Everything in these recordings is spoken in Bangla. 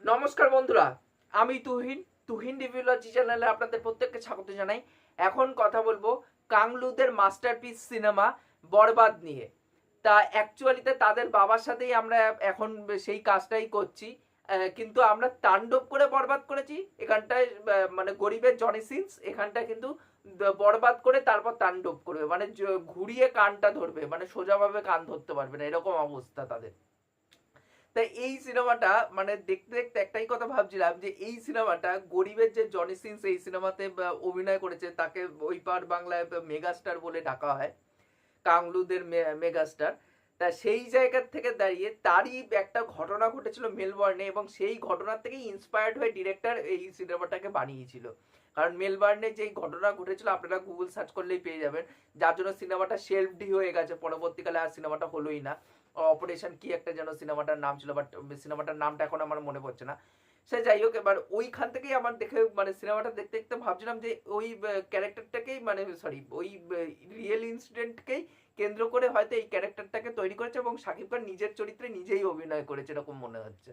নমস্কার বন্ধুরা, আমি তুহিন রিভিউলজি চ্যানেলে আপনাদের প্রত্যেককে স্বাগত জানাই। এখন কথা বলবো কাংলুদের মাস্টারপিস সিনেমা বরবাদ নিয়ে। তা অ্যাকচুয়ালিতে তাদের বাবার সাথেই আমরা এখন সেই কাজটাই করছি, কিন্তু আমরা তাণ্ডব করে বরবাদ করেছি এখানটায়। মানে গরিবের জনি সিনস এখানটায় কিন্তু বরবাদ করে তারপর তাণ্ডব করবে, মানে ঘুরিয়ে কানটা ধরবে, মানে সোজাভাবে কান ধরতে পারবে না, এরকম অবস্থা তাদের। তাই এই সিনেমাটা মানে দেখতে দেখতে একটাই কথা ভাবছিলাম যে এই সিনেমাটা গরিবের যে জনি সিনস এই সিনেমাতে অভিনয় করেছে, তাকে ওই পার বাংলায় মেগাস্টার বলে ডাকা হয়, কাংলুদের মেগাস্টার। তা সেই জায়গার থেকে দাঁড়িয়ে তারই একটা ঘটনা ঘটেছিল মেলবর্নে, এবং সেই ঘটনার থেকেই ইন্সপায়ার্ড হয়ে ডিরেক্টর এই সিনেমাটাকে বানিয়েছিল। কারণ মেলবার্নে যেই ঘটনা ঘটেছিল আপনারা গুগল সার্চ করলেই পেয়ে যাবেন, যার জন্য সিনেমাটা শেলফডি হয়ে গেছে, পরবর্তীকালে আর সিনেমাটা হলোই না। অপারেশন কি একটা যেন সিনেমাটার নাম ছিল, বাট সিনেমাটার নামটা এখন আমার মনে পড়ছে না। সে যাই হোক, এবার ওইখান থেকেই আমার দেখে মানে সিনেমাটা দেখতে দেখতে ভাবছিলাম যে ওই ক্যারেক্টারটাকেই, মানে সরি, ওই রিয়েল ইনসিডেন্টকেই কেন্দ্র করে হয়তো এই ক্যারেক্টারটাকে তৈরি করেছে, এবং শাকিব খান নিজের চরিত্রে নিজেই অভিনয় করেছে এরকম মনে হচ্ছে।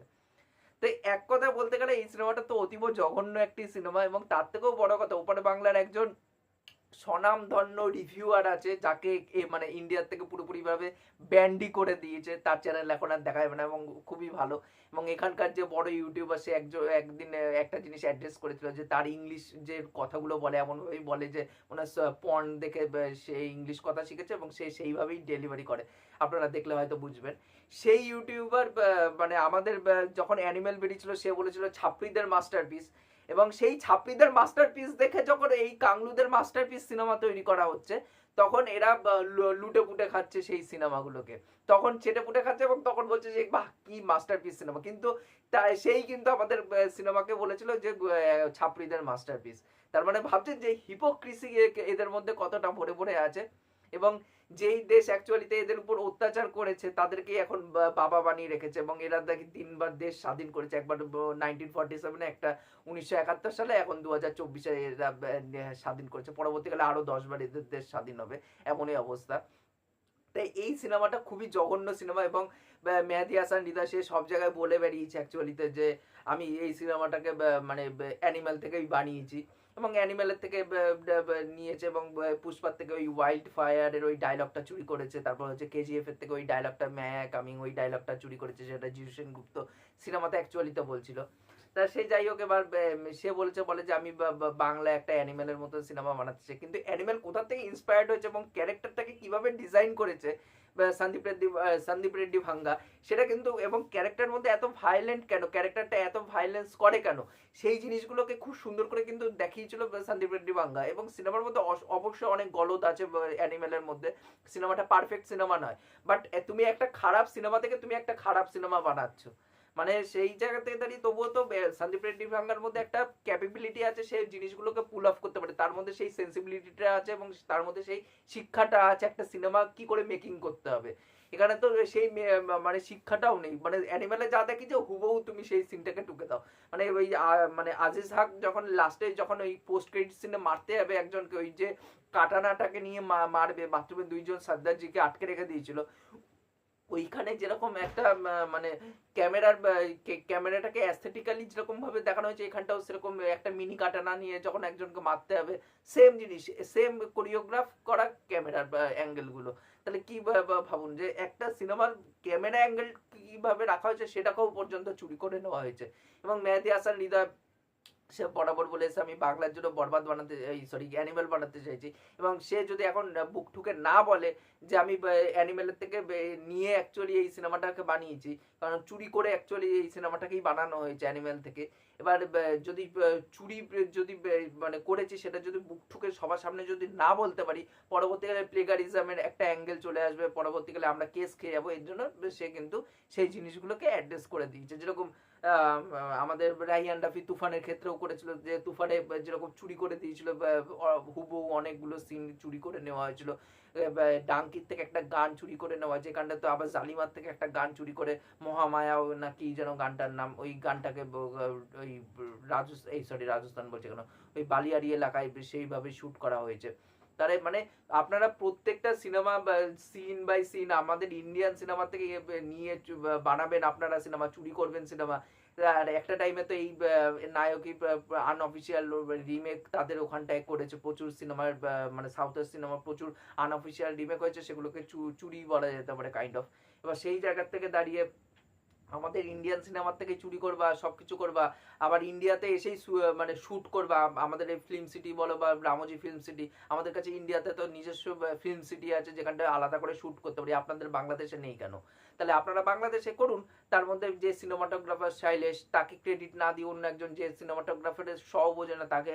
তো এক কথা বলতে গেলে এই সিনেমাটা তো অতীব জঘন্য একটি সিনেমা, এবং তার থেকেও বড় কথা ওপারে বাংলার একজন স্বনামধন্য রিভিউয়ার আছে, যাকে মানে ইন্ডিয়ার থেকে পুরোপুরি ভাবে ব্যান্ডি করে দিয়েছে, তার চ্যানেল এখন আর দেখা যাবে না, এবং খুবই ভালো। এবং এখানকার যে বড় ইউটিউবার সে একদিন একটা জিনিস অ্যাড্রেস করেছিল যে তার ইংলিশ যে কথাগুলো বলে এমনভাবেই বলে যে ওনার পর্ন দেখে সে ইংলিশ কথা শিখেছে, এবং সে সেইভাবেই ডেলিভারি করে, আপনারা দেখলে হয়তো বুঝবেন। সেই ইউটিউবার মানে আমাদের যখন অ্যানিমেল বেরিয়েছিল সে বলেছিল ছাত্রীদের মাস্টারপিস, এবং সেই ছাত্রীদের মাস্টারপিস দেখে যখন এই কাংলুদের মাস্টারপিস সিনেমা তৈরি করা হচ্ছে, তখন এরা লুটে পুটে খাচ্ছে সেই সিনেমাগুলোকে, তখন চেটে পুটে খাচ্ছে, এবং তখন বলছে যে বাহ কি মাস্টারপিস সিনেমা। কিন্তু সেই কিন্তু আমাদের সিনেমাকে বলেছিল যে ছাত্রীদের মাস্টারপিস। তার মানে ভাবছেন যে হিপোক্রিসি এদের মধ্যে কতটা ভরে ভরে আছে, এবং যেই দেশ অ্যাকচুয়ালিতে এদের উপর অত্যাচার করেছে তাদেরকে এখন বাবা বানিয়ে রেখেছে, এবং এরা দেখি তিনবার দেশ স্বাধীন করেছে, একবার 1947, একটা 1971 সালে, এখন 2024-এ এরা স্বাধীন করেছে, পরবর্তীকালে আরো 10বার এদের দেশ স্বাধীন হবে, এমনই অবস্থা। তাই এই সিনেমাটা খুবই জঘন্য সিনেমা, এবং মেহেদী হাসান হৃদয় সে সব জায়গায় বলে বেরিয়েছে অ্যাকচুয়ালিতে যে আমি এই সিনেমাটাকে মানে অ্যানিমেল থেকেই বানিয়েছি, এবং অ্যানিমেলের থেকে নিয়েছে, এবং পুষ্পার থেকে ওই ওয়াইল্ড ফায়ারের ওই ডায়লগটা চুরি করেছে, তারপর হচ্ছে কেজিএফ এর থেকে ওই ডায়লগটা ম্যা কামিং ওই ডায়লগটা চুরি করেছে, যেটা জিতু সেনগুপ্ত সিনেমাতে অ্যাকচুয়ালিতে বলছিল। তা সে যাই হোক, এবার সে বলে যে আমি বাংলা একটা অ্যানিমেলের মতো সিনেমা বানাচ্ছে, কিন্তু অ্যানিমেল কোথা থেকে ইন্সপায়ার্ড হয়েছে এবং ক্যারেক্টারটাকে কিভাবে ডিজাইন করেছে সন্দীপ রেড্ডি ভাঙ্গা, সেটা কিন্তু, এবং ক্যারেক্টারের মধ্যে এত ভায়োলেন্ট কেন, ক্যারেক্টারটা এত ভায়োলেন্স করে কেন, সেই জিনিসগুলোকে খুব সুন্দর করে কিন্তু দেখিয়েছিল সন্দীপ রেড্ডি ভাঙ্গা। এবং সিনেমার মধ্যে অবশ্যই অনেক গলদ আছে অ্যানিমেলের মধ্যে, সিনেমাটা পারফেক্ট সিনেমা নয়, বাট তুমি একটা খারাপ সিনেমা থেকে তুমি একটা খারাপ সিনেমা বানাচ্ছ, মানে সেই জায়গা থেকে দাঁড়িয়ে তবুও তো সন্দীপ রেড্ডি ভাঙ্গার মধ্যে একটা ক্যাপাবিলিটি আছে, সেই জিনিসগুলোকে পুল অফ করতে পারে, তার মধ্যে সেই সেন্সিবিলিটিটা আছে, এবং তার মধ্যে সেই শিক্ষাটা আছে একটা সিনেমা কি করে মেকিং করতে হবে। এখানে তো সেই মানে শিক্ষাটাও নেই, মানে অ্যানিমেলে যা দেখি যে হুবহু তুমি সেই সিনটাকে টুকে দাও। মানে ওই মানে আজিজ হক যখন লাস্টে যখন ওই পোস্ট ক্রেডিট সিনে মারতে যাবে একজনকে, ওই যে কাটানাটাকে নিয়ে মারবে, বাথরুমে দুইজন সর্দারজিকে আটকে রেখে দিয়েছিল, ওইখানে যেরকম একটা মানে ক্যামেরাটাকে অ্যাস্থেটিক্যালি যেরকম ভাবে দেখানো হয়েছে, এখানটাও সেরকম একটা মিনি কাটানা নিয়ে যখন একজনকে মারতে হবে, সেম জিনিস, সেম কোরিওগ্রাফ করা ক্যামেরার অ্যাঙ্গেল গুলো। তাহলে কি ভাবুন যে একটা সিনেমার ক্যামেরা অ্যাঙ্গেল কিভাবে রাখা হয়েছে সেটাকেও পর্যন্ত চুরি করে নেওয়া হয়েছে। এবং মেহেদী হাসান হৃদয় সে বরাবর বলেছে আমি বাংলার জন্য বরবাদ বানাতে, সরি অ্যানিমেল বানাতে চাইছি, এবং সে যদি এখন বুক ঠুকে না বলে যে আমি অ্যানিমেলের থেকে নিয়ে অ্যাকচুয়ালি এই সিনেমাটাকে বানিয়েছি, কারণ চুরি করে অ্যাকচুয়ালি এই সিনেমাটাকেই বানানো হয়েছে অ্যানিমেল থেকে। এবার যদি চুরি যদি মানে করেছি সেটা যদি বুক ঠুকে সবার সামনে যদি না বলতে পারি, পরবর্তীকালে প্লেগারিজমের একটা অ্যাঙ্গেল চলে আসবে, পরবর্তীকালে আমরা কেস খেয়ে যাবো, এর জন্য সে কিন্তু সেই জিনিসগুলোকে অ্যাড্রেস করে দিয়েছে। যেরকম আমাদের রাহিয়ান রাফি তুফানের ক্ষেত্রেও করেছিল, যে তুফানে যেরকম চুরি করে দিয়েছিল হুবহু অনেকগুলো সিন চুরি করে নেওয়া হয়েছিল, ডাঙ্কির থেকে একটা গান চুরি করে নেওয়া, যে গানটা তো আবার জালিমার থেকে একটা গান চুরি করে, মহামায়া না কি যেন গানটার নাম, ওই গানটাকে ওই রাজস্থান বলছে কেন, ওই বালিয়াড়ি এলাকায় সেইভাবে শুট করা হয়েছে। তারে মানে আপনারা প্রত্যেকটা সিনেমা সিন বাই সিন আমাদের ইন্ডিয়ান সিনেমা থেকে নিয়ে বানাবেন, আপনারা সিনেমা চুরি করবেন সিনেমা, আর একটা টাইমে তো এই নায়কই আনঅফিসিয়াল রিমেক তাদের ওখানটায় করেছে, প্রচুর সিনেমার মানে সাউথের সিনেমা প্রচুর আনঅফিসিয়াল রিমেক হয়েছে, সেগুলোকে চুরি বলা যেতে পারে কাইন্ড অফ। এবার সেই জায়গার থেকে দাঁড়িয়ে আমাদের ইন্ডিয়ান সিনেমার থেকে চুরি করবা, সবকিছু করবা, আবার ইন্ডিয়াতে এসেই মানে শ্যুট করবা। আমাদের এই ফিল্ম সিটি বলো বা রামোজি ফিল্ম সিটি, আমাদের কাছে ইন্ডিয়াতে তো নিজস্ব ফিল্ম সিটি আছে যেখানটায় আলাদা করে শ্যুট করতে পারি, আপনাদের বাংলাদেশে নেই কেন? তাহলে আপনারা বাংলাদেশে করুন। তার মধ্যে যে সিনেমাটোগ্রাফার শাইলেশ, তাকে ক্রেডিট না দিয়ে অন্য একজন যে সিনেমাটোগ্রাফারের সব বোঝে না তাকে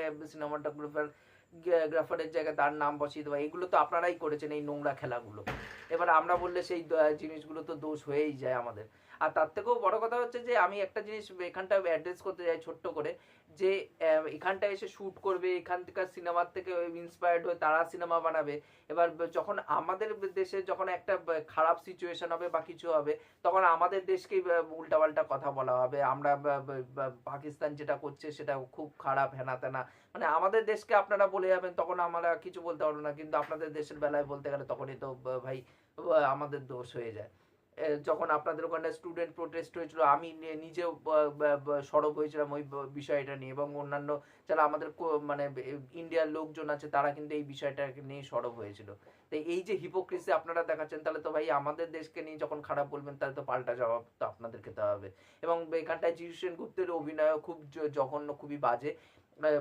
গ্রাফারের জায়গায় তার নাম বসিয়ে দেওয়া, এগুলো তো আপনারাই করেছেন এই নোংরা খেলাগুলো। এবার আমরা বললে সেই জিনিসগুলো তো দোষ হয়েই যায় আমাদের। আর তার থেকেও বড় কথা হচ্ছে যে আমি একটা জিনিস এখানটা অ্যাড্রেস করতে চাই ছোট্ট করে, যে এখানটা এসে শ্যুট করবে, এখানকার সিনেমার থেকে ইন্সপায়ার্ড হয়ে তারা সিনেমা বানাবে। এবার যখন আমাদের দেশে যখন একটা খারাপ সিচুয়েশন হবে বা কিছু হবে, তখন আমাদের দেশকেই উল্টাপাল্টা কথা বলা হবে, আমরা পাকিস্তান যেটা করছে সেটা খুব খারাপ, হেনা তেনা, মানে আমাদের দেশকে আপনারা বলে যাবেন, তখন আমরা কিছু বলতে পারবো না, কিন্তু আপনাদের দেশের বেলায় বলতে গেলে তখনই তো ভাই আমাদের দোষ হয়ে যায়। যখন আপনাদের ওখানে স্টুডেন্ট প্রোটেস্ট হয়েছিল, আমি নিজেও সরব হয়েছিলাম ওই বিষয়টা নিয়ে, এবং অন্যান্য যারা আমাদের মানে ইন্ডিয়ার লোকজন আছে তারা কিন্তু এই বিষয়টাকে নিয়ে সরব হয়েছিল। তো এই যে হিপোক্রিসি আপনারা দেখাচ্ছেন, তাহলে তো ভাই আমাদের দেশকে নিয়ে যখন খারাপ বলবেন তাহলে তো পাল্টা জবাব তো আপনাদের খেতে হবে। এবং এখানটায় জিতু সেনগুপ্তের অভিনয় খুব জঘন্য, খুবই বাজে,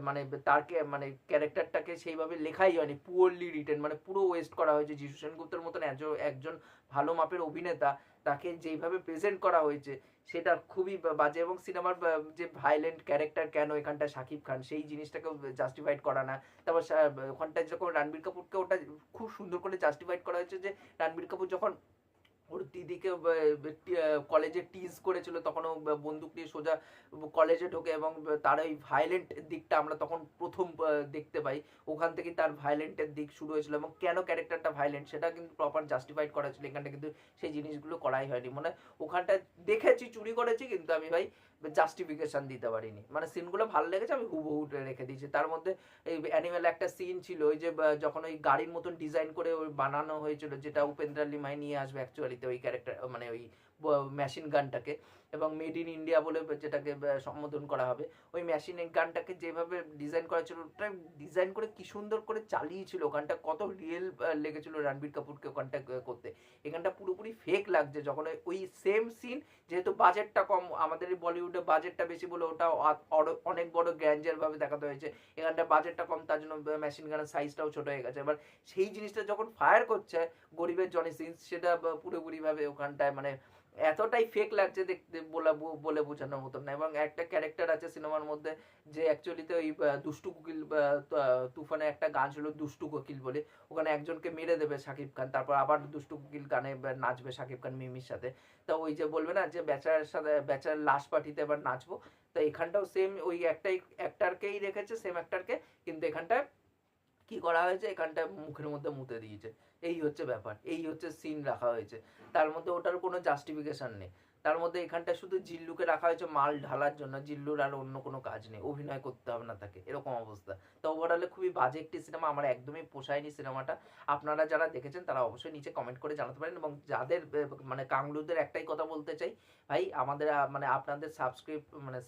মানে তারকে মানে ক্যারেক্টারটাকে সেইভাবে লেখাই হয়নি, পুয়ারলি রিটেন, মানে পুরো ওয়েস্ট করা হয়েছে। যিশু সেনগুপ্তের মতন একজন ভালো মাপের অভিনেতা, তাকে যেইভাবে প্রেজেন্ট করা হয়েছে সেটা খুবই বাজে। এবং সিনেমার যে ভাইলেন্ট ক্যারেক্টার কেন এখানটা শাকিব খান, সেই জিনিসটাকে জাস্টিফাইড করা না। তারপর ওখানটায় যখন রণবীর কাপুরকে ওটা খুব সুন্দর করে জাস্টিফাইড করা হয়েছে, যে রণবীর কাপুর যখন ওর দিদিকে কলেজে টিজ করেছিল, তখন ও বন্দুক নিয়ে সোজা কলেজে ঢোকে, এবং তার ওই ভায়োলেন্ট দিকটা আমরা তখন প্রথম দেখতে পাই। ওখান থেকে তার ভায়োলেন্টের দিক শুরু হয়েছিল, এবং কেন ক্যারেক্টারটা ভায়োলেন্ট সেটা কিন্তু প্রপার জাস্টিফাইড করা ছিল। এখানটা কিন্তু সেই জিনিসগুলো করাই হয়নি। মানে ওখানটায় দেখেছি চুরি করেছি, কিন্তু আমি ভাই জাস্টিফিকেশন দিতে পারিনি, মানে সিনগুলো ভালো লেগেছে আমি হুবহু রেখে দিয়েছি। তার মধ্যে এই অ্যানিমেল একটা সিন ছিল, ওই যে যখন ওই গাড়ির মতন ডিজাইন করে ওই বানানো হয়েছিল, যেটা উপেন্দ্র লিমাই নিয়ে আসবে অ্যাকচুয়ালিতে ওই ক্যারেক্টার, মানে ওই মেশিন গানটাকে, এবং মেড ইন ইন্ডিয়া বলে যেটাকে সম্বোধন করা হবে, ওই মেশিন গানটাকে যেভাবে ডিজাইন করা ছিল, ওটা ডিজাইন করে কি সুন্দর করে চালিয়েছিল, ওখানটা কত রিয়েল লেগেছিল রণবীর কাপুরকে ওখানটা করতে। এখানটা পুরোপুরি ফেক লাগছে। যখন ওই সেম সিন, যেহেতু বাজেটটা কম, আমাদের বলিউডে বাজেটটা বেশি বলে ওটা অনেক বড় গ্র্যান্ডার ভাবে দেখাতে হয়েছে, এখানটা বাজেটটা কম, তার জন্য মেশিন গানের সাইজটাও ছোট হয়ে গেছে। এবার সেই জিনিসটা যখন ফায়ার করছে গরিবের জনি সিন্স, সেটা পুরোপুরি ভাবে ওখানটায় মানে এতটাই ফেক লাগছে দেখতে, বলে বোঝানোর মতন না। এবং একটা ক্যারেক্টার আছে সিনেমার মধ্যে, যে অ্যাকচুয়ালিতে ওই দুষ্টু কোকিল তুফানে একটা গান ছিল দুষ্টু কোকিল বলে, ওখানে একজনকে মেরে দেবে শাকিব খান, তারপর আবার দুষ্টু কোকিল গানে নাচবে শাকিব খান মিমির সাথে। তো ওই যে বলবে না যে বেচারার সাথে বেচার লাশ পাঠিতে এবার নাচবো, তো এখানটাও সেম ওই একটাই অ্যাক্টারকেই রেখেছে, সেম অ্যাক্টারকে, কিন্তু এখানটায় কি করা হয়েছে, এখানটায় মুখের মধ্যে মুতে দিয়েছে। এই হচ্ছে ব্যাপার, এই হচ্ছে সিন রাখা হয়েছে, তার মধ্যে ওটার কোনো জাস্টিফিকেশন নেই। তার মধ্যে এখানটা শুধু জিল্লুকে রাখা হয়েছে মাল ঢালার জন্য, জিল্লুর আর অন্য কোনো কাজ নেই, অভিনয় করতে হবে না তাকে, এরকম অবস্থা। তো ওভারঅলে খুবই বাজে একটি সিনেমা, আমার একদমই পোষায়নি সিনেমাটা। আপনারা যারা দেখেছেন তারা অবশ্যই নিচে কমেন্ট করে জানাতে পারেন। এবং যাদের মানে কাংলুদের একটাই কথা বলতে চাই, ভাই আমাদের মানে আপনাদের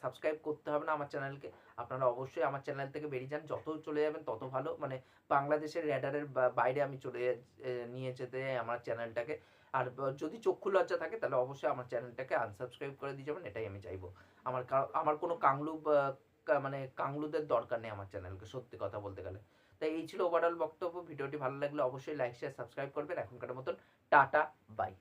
সাবস্ক্রাইব করতে হবে না আমার চ্যানেলকে, আপনারা অবশ্যই আমার চ্যানেল থেকে বেরিয়ে যান, যত চলে যাবেন তত ভালো। মানে বাংলাদেশের র্যাডারের বাইরে আমি চলে নিয়ে যেতে আমার চ্যানেলটাকে। আর যদি চক্ষু লজ্জা থাকে তাহলে অবশ্যই আমার চ্যানেলটাকে আনসাবস্ক্রাইব করে দিয়ে যাবেন, এটাই আমি চাইবো। আমার কোনো মানে কাংলুদের দরকার নেই আমার চ্যানেলকে, সত্যি কথা বলতে গেলে। তাই এই ছিল ওভারঅল বক্তব্য। ভিডিওটি ভালো লাগলে অবশ্যই লাইক শেয়ার সাবস্ক্রাইব করবেন। এখনকার মতন টাটা, বাই।